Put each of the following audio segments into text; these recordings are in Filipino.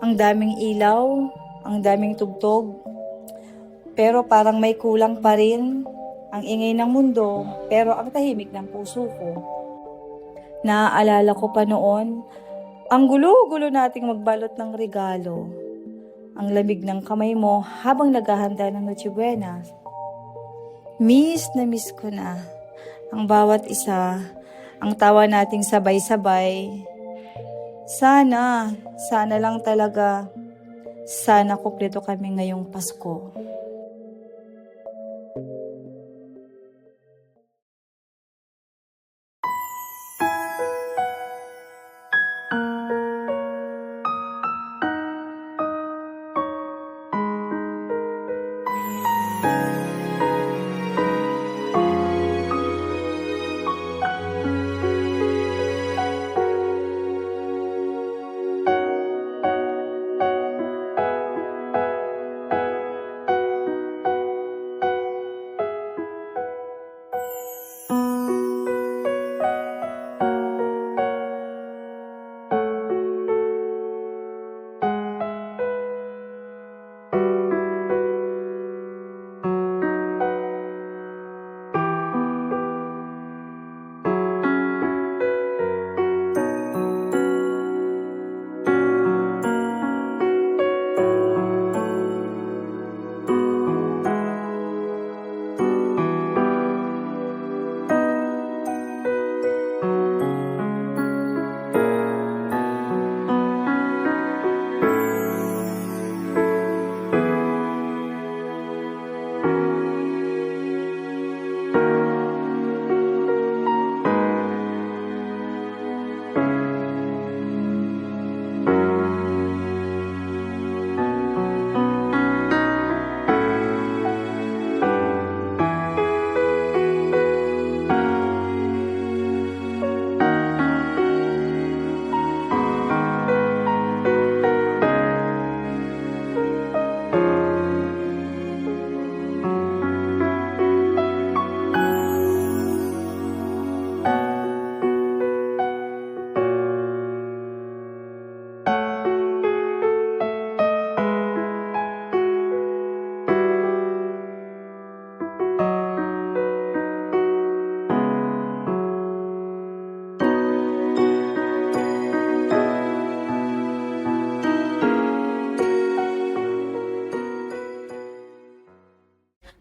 Ang daming ilaw, ang daming tugtog, pero parang may kulang pa rin. Ang ingay ng mundo, pero ang tahimik ng puso ko. Naaalala ko pa noon, ang gulo-gulo nating magbalot ng regalo. Ang lamig ng kamay mo habang naghahanda ng Noche Buena. Miss na miss ko na ang bawat isa, ang tawa nating sabay-sabay. Sana lang talaga, sana kumpleto kami ngayong Pasko.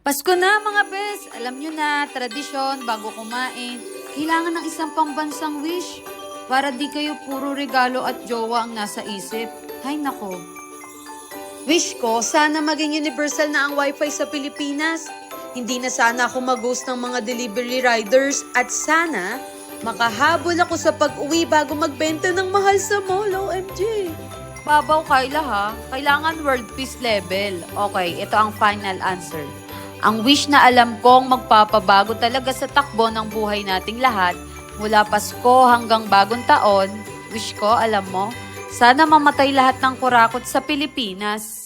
Pasko na mga bes! Alam nyo na, tradisyon, bago kumain, kailangan ng isang pambansang wish para di kayo puro regalo at jowa ang nasa isip. Hay nako. Wish ko, sana maging universal na ang wifi sa Pilipinas. Hindi na sana ako mag-ghost ng mga delivery riders at sana makahabol ako sa pag-uwi bago magbenta ng mahal sa mall, OMG. Babaw Kayla ha, kailangan world peace level. Okay, ito ang final answer. Ang wish na alam kong magpapabago talaga sa takbo ng buhay nating lahat, mula Pasko hanggang bagong taon, wish ko, alam mo, sana mamatay lahat ng kurakot sa Pilipinas.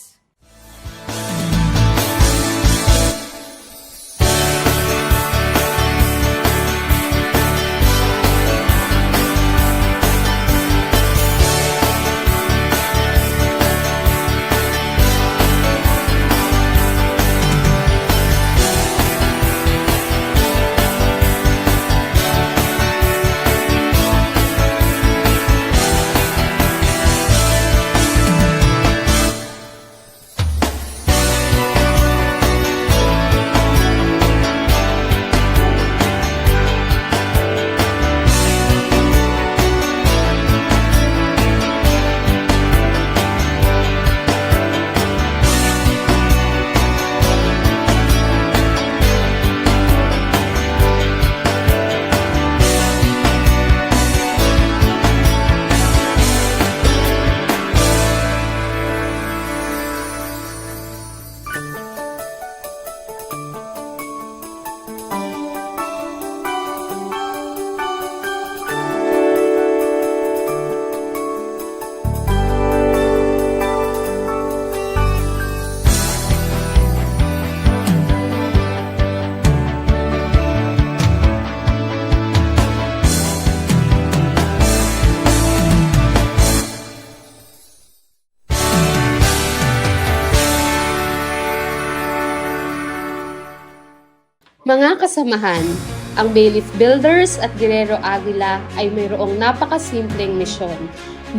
Mga kasamahan, ang Bayleaf Builders at Guerrero Aguila ay mayroong napakasimpleng misyon.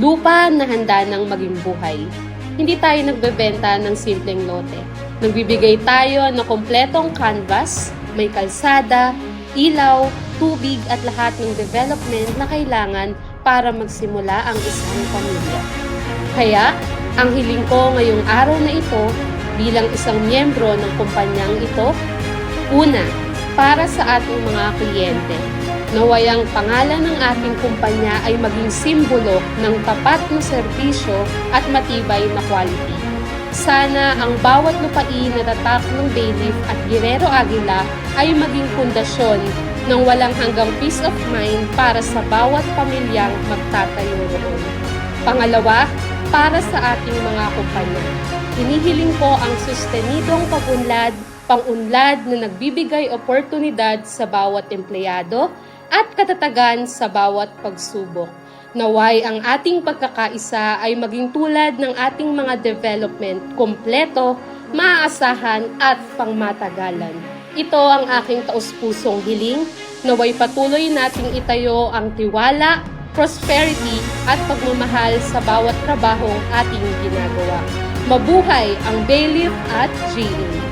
Lupa na handa ng maging buhay. Hindi tayo nagbebenta ng simpleng lote. Nagbibigay tayo ng kompletong canvas, may kalsada, ilaw, tubig at lahat ng development na kailangan para magsimula ang isang pamilya. Kaya, ang hiling ko ngayong araw na ito bilang isang miyembro ng kumpanyang ito, una, para sa ating mga kliyente, naway ang pangalan ng ating kumpanya ay maging simbolo ng tapat na serbisyo at matibay na quality. Sana ang bawat lupain na tatak ng Bayleaf at Guerrero Aguila ay maging pundasyon ng walang hanggang peace of mind para sa bawat pamilyang magtatayo roon. Pangalawa, para sa ating mga kumpanya. Hinihiling ko ang sustenidong pang-unlad na nagbibigay oportunidad sa bawat empleyado at katatagan sa bawat pagsubok. Naway ang ating pagkakaisa ay maging tulad ng ating mga development, kompleto, maaasahan at pangmatagalan. Ito ang aking taus-pusong hiling, naway patuloy nating itayo ang tiwala, prosperity at pagmamahal sa bawat trabahong ating ginagawa. Mabuhay ang Bayleaf at GA!